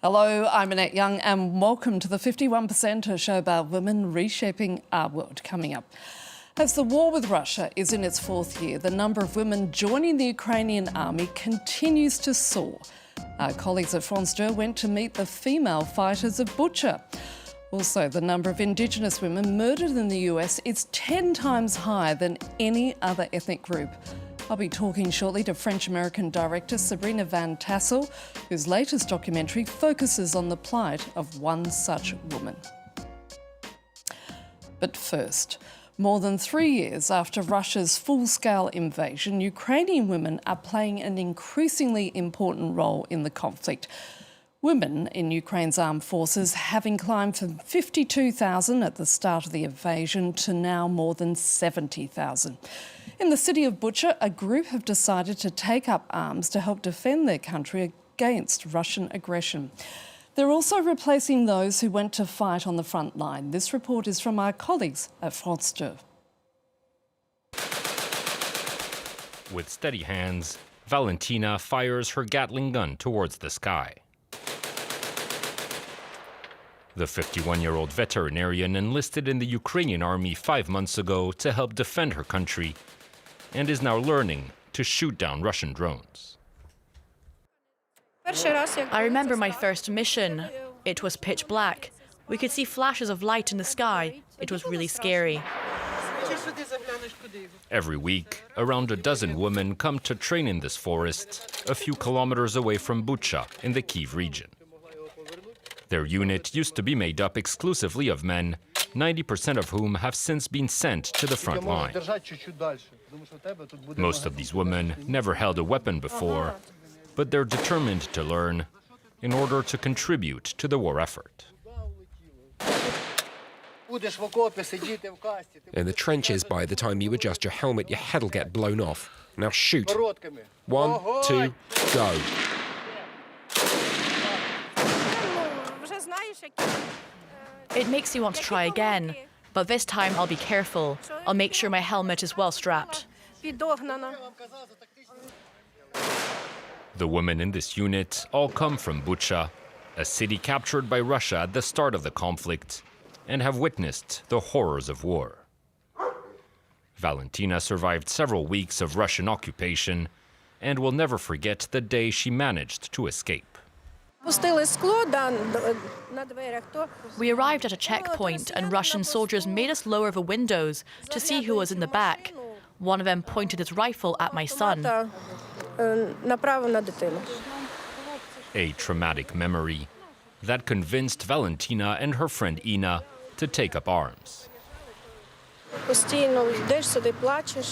Hello, I'm Annette Young and welcome to the 51%, a show about women reshaping our world, coming up. As the war with Russia is in its fourth year, the number of women joining the Ukrainian army continues to soar. Our colleagues at France 2 went to meet the female fighters of Bucha. Also, the number of Indigenous women murdered in the US is 10 times higher than any other ethnic group. I'll be talking shortly to French-American director Sabrina Van Tassel, whose latest documentary focuses on the plight of one such woman. But first, more than 3 years after Russia's full-scale invasion, Ukrainian women are playing an increasingly important role in the conflict. Women in Ukraine's armed forces having climbed from 52,000 at the start of the invasion to now more than 70,000. In the city of Bucha, a group have decided to take up arms to help defend their country against Russian aggression. They're also replacing those who went to fight on the front line. This report is from our colleagues at France 2. With steady hands, Valentina fires her Gatling gun towards the sky. The 51-year-old veterinarian enlisted in the Ukrainian army 5 months ago to help defend her country and is now learning to shoot down Russian drones. I remember my first mission. It was pitch black. We could see flashes of light in the sky. It was really scary. Every week, around a dozen women come to train in this forest, a few kilometers away from Bucha in the Kyiv region. Their unit used to be made up exclusively of men, 90% of whom have since been sent to the front line. Most of these women never held a weapon before, but they're determined to learn in order to contribute to the war effort. In the trenches, by the time you adjust your helmet, your head'll get blown off. Now shoot. 1, 2, go. It makes you want to try again, but this time I'll be careful. I'll make sure my helmet is well strapped. The women in this unit all come from Bucha, a city captured by Russia at the start of the conflict, and have witnessed the horrors of war. Valentina survived several weeks of Russian occupation and will never forget the day she managed to escape. We arrived at a checkpoint and Russian soldiers made us lower the windows to see who was in the back. One of them pointed his rifle at my son. A traumatic memory that convinced Valentina and her friend Ina to take up arms.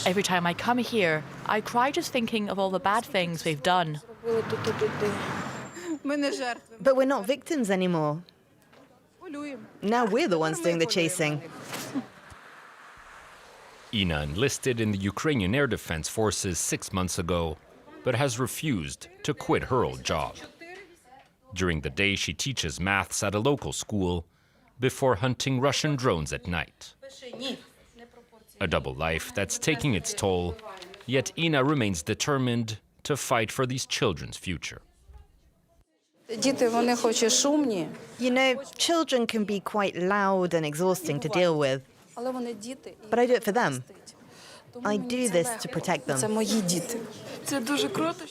Every time I come here, I cry just thinking of all the bad things we've done. But we're not victims anymore. Now we're the ones doing the chasing. Ina enlisted in the Ukrainian Air Defense Forces 6 months ago, but has refused to quit her old job. During the day, she teaches maths at a local school before hunting Russian drones at night. A double life that's taking its toll, yet Ina remains determined to fight for these children's future. You know, children can be quite loud and exhausting to deal with. But I do it for them. I do this to protect them.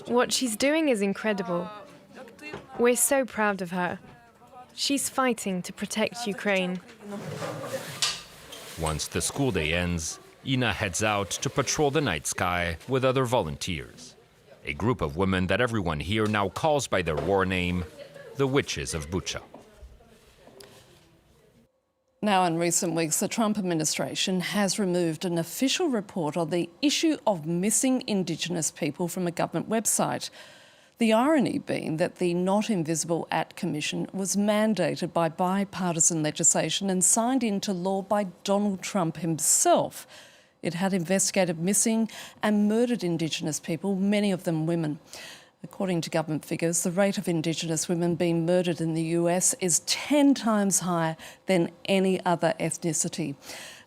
What she's doing is incredible. We're so proud of her. She's fighting to protect Ukraine. Once the school day ends, Ina heads out to patrol the night sky with other volunteers, a group of women that everyone here now calls by their war name, the Witches of Bucha. Now, in recent weeks, the Trump administration has removed an official report on the issue of missing Indigenous people from a government website. The irony being that the Not Invisible Act Commission was mandated by bipartisan legislation and signed into law by Donald Trump himself. It had investigated missing and murdered Indigenous people, many of them women. According to government figures, the rate of Indigenous women being murdered in the US is 10 times higher than any other ethnicity.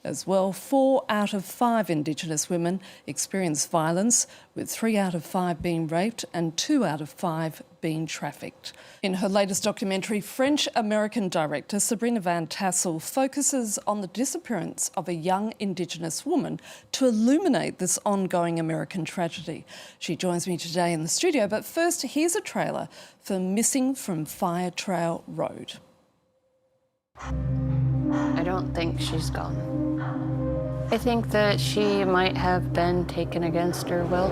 As well, 4 out of 5 Indigenous women experience violence, with 3 out of 5 being raped and 2 out of 5 being trafficked. In her latest documentary, French-American director Sabrina Van Tassel focuses on the disappearance of a young Indigenous woman to illuminate this ongoing American tragedy. She joins me today in the studio, but first, here's a trailer for Missing from Fire Trail Road. I don't think she's gone. I think that she might have been taken against her will.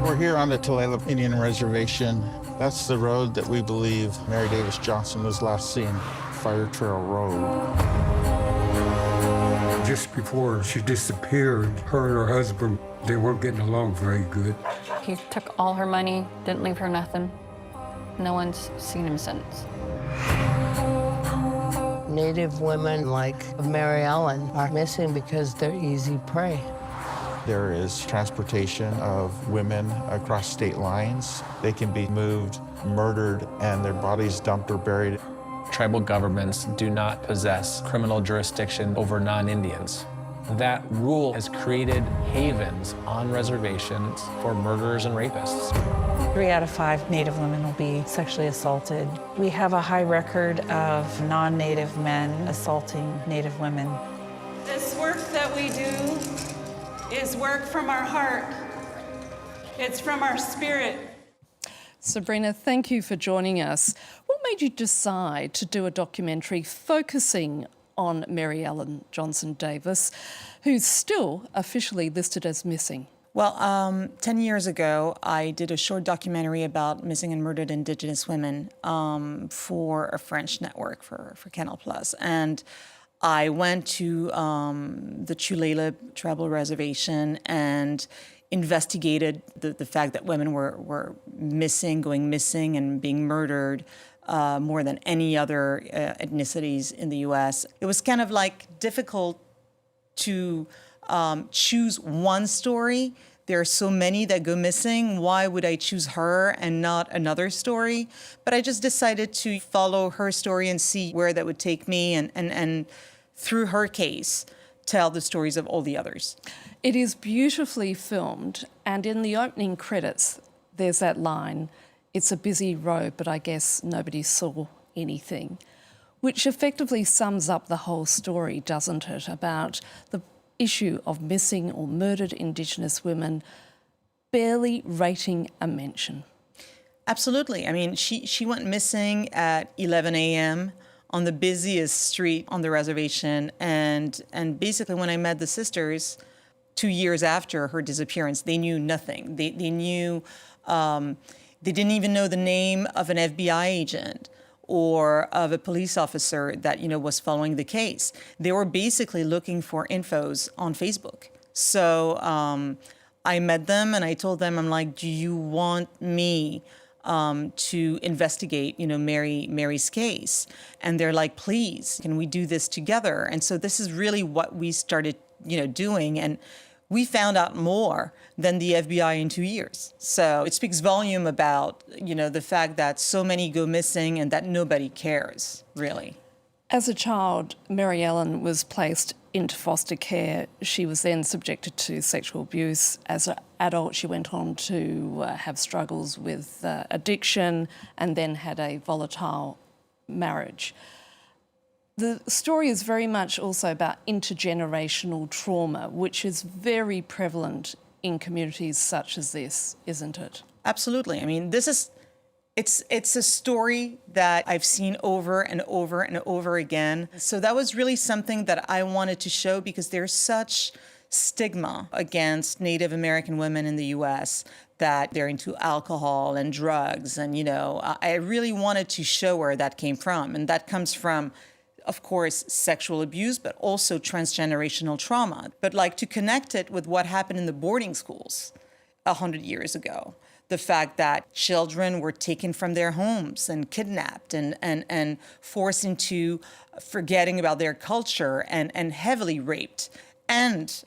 We're here on the Tulalip Indian Reservation. That's the road that we believe Mary Davis Johnson was last seen, Fire Trail Road. Just before she disappeared, her and her husband, they weren't getting along very good. He took all her money, didn't leave her nothing. No one's seen him since. Native women like Mary Ellen are missing because they're easy prey. There is transportation of women across state lines. They can be moved, murdered, and their bodies dumped or buried. Tribal governments do not possess criminal jurisdiction over non-Indians. That rule has created havens on reservations for murderers and rapists. 3 out of 5 Native women will be sexually assaulted. We have a high record of non-Native men assaulting Native women. This work that we do is work from our heart. It's from our spirit. Sabrina, thank you for joining us. What made you decide to do a documentary focusing on Mary Ellen Johnson Davis, who's still officially listed as missing? Well, 10 years ago, I did a short documentary about missing and murdered Indigenous women for a French network, for Canal+. And I went to the Tulalip Tribal Reservation and investigated the fact that women were missing, going missing, and being murdered more than any other ethnicities in the U.S. It was kind of like difficult to choose one story. There are so many that go missing. Why would I choose her and not another story? But I just decided to follow her story and see where that would take me, and through her case, tell the stories of all the others. It is beautifully filmed, and in the opening credits, there's that line, "It's a busy road, but I guess nobody saw anything," which effectively sums up the whole story, doesn't it, about the issue of missing or murdered Indigenous women barely rating a mention. Absolutely. I mean, she went missing at 11 a.m. on the busiest street on the reservation, and basically when I met the sisters 2 years after her disappearance, they knew nothing. They knew, they didn't even know the name of an FBI agent or of a police officer that, was following the case. They were basically looking for infos on Facebook. So I met them and I told them, I'm like, do you want me to investigate, Mary's case? And they're like, please, can we do this together? And so this is really what we started, doing. And we found out more than the FBI in 2 years. So it speaks volume about, the fact that so many go missing and that nobody cares, really. As a child, Mary Ellen was placed into foster care. She was then subjected to sexual abuse. As an adult, she went on to have struggles with addiction and then had a volatile marriage. The story is very much also about intergenerational trauma, which is very prevalent in communities such as this, isn't it? Absolutely. I mean, it's a story that I've seen over and over and over again. So that was really something that I wanted to show, because there's such stigma against Native American women in the U.S. that they're into alcohol and drugs. And, I really wanted to show where that came from. And that comes from, of course, sexual abuse, but also transgenerational trauma. But to connect it with what happened in the boarding schools 100 years ago. The fact that children were taken from their homes and kidnapped and forced into forgetting about their culture and heavily raped and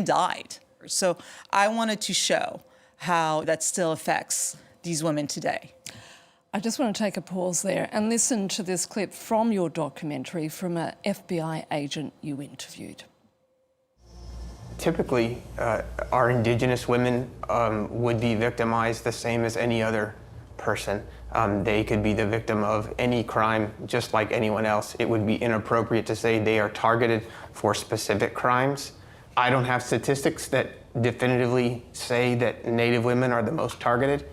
died. So I wanted to show how that still affects these women today. I just want to take a pause there and listen to this clip from your documentary from an FBI agent you interviewed. Typically, our Indigenous women would be victimized the same as any other person. They could be the victim of any crime just like anyone else. It would be inappropriate to say they are targeted for specific crimes. I don't have statistics that definitively say that Native women are the most targeted.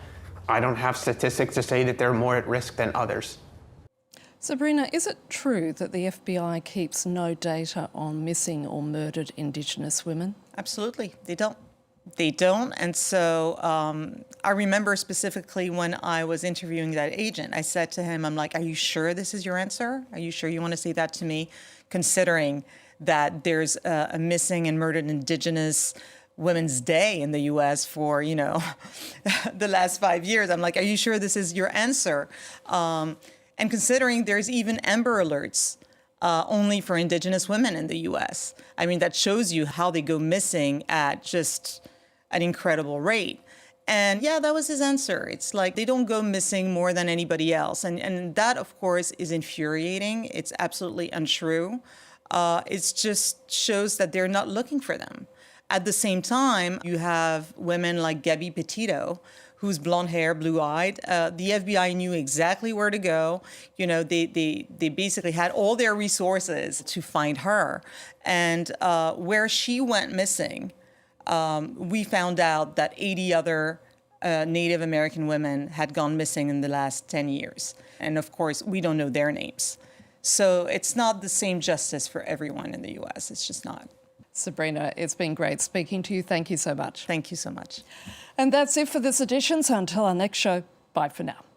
I don't have statistics to say that they're more at risk than others. Sabrina, is it true that the FBI keeps no data on missing or murdered Indigenous women? Absolutely, they don't. They don't, and so I remember specifically when I was interviewing that agent, I said to him, I'm like, are you sure this is your answer? Are you sure you want to say that to me, considering that there's a missing and murdered Indigenous Women's Day in the U.S. for, you know, the last 5 years? I'm like, are you sure this is your answer? And considering there's even Amber Alerts only for Indigenous women in the U.S. I mean, that shows you how they go missing at just an incredible rate. And yeah, that was his answer. It's like they don't go missing more than anybody else. And that, of course, is infuriating. It's absolutely untrue. It just shows that they're not looking for them. At the same time, you have women like Gabby Petito, who's blonde hair, blue-eyed. The FBI knew exactly where to go. You know, they basically had all their resources to find her. And where she went missing, we found out that 80 other Native American women had gone missing in the last 10 years. And of course, we don't know their names. So it's not the same justice for everyone in the US. It's just not. Sabrina, it's been great speaking to you. Thank you so much. Thank you so much. And that's it for this edition. So until our next show, bye for now.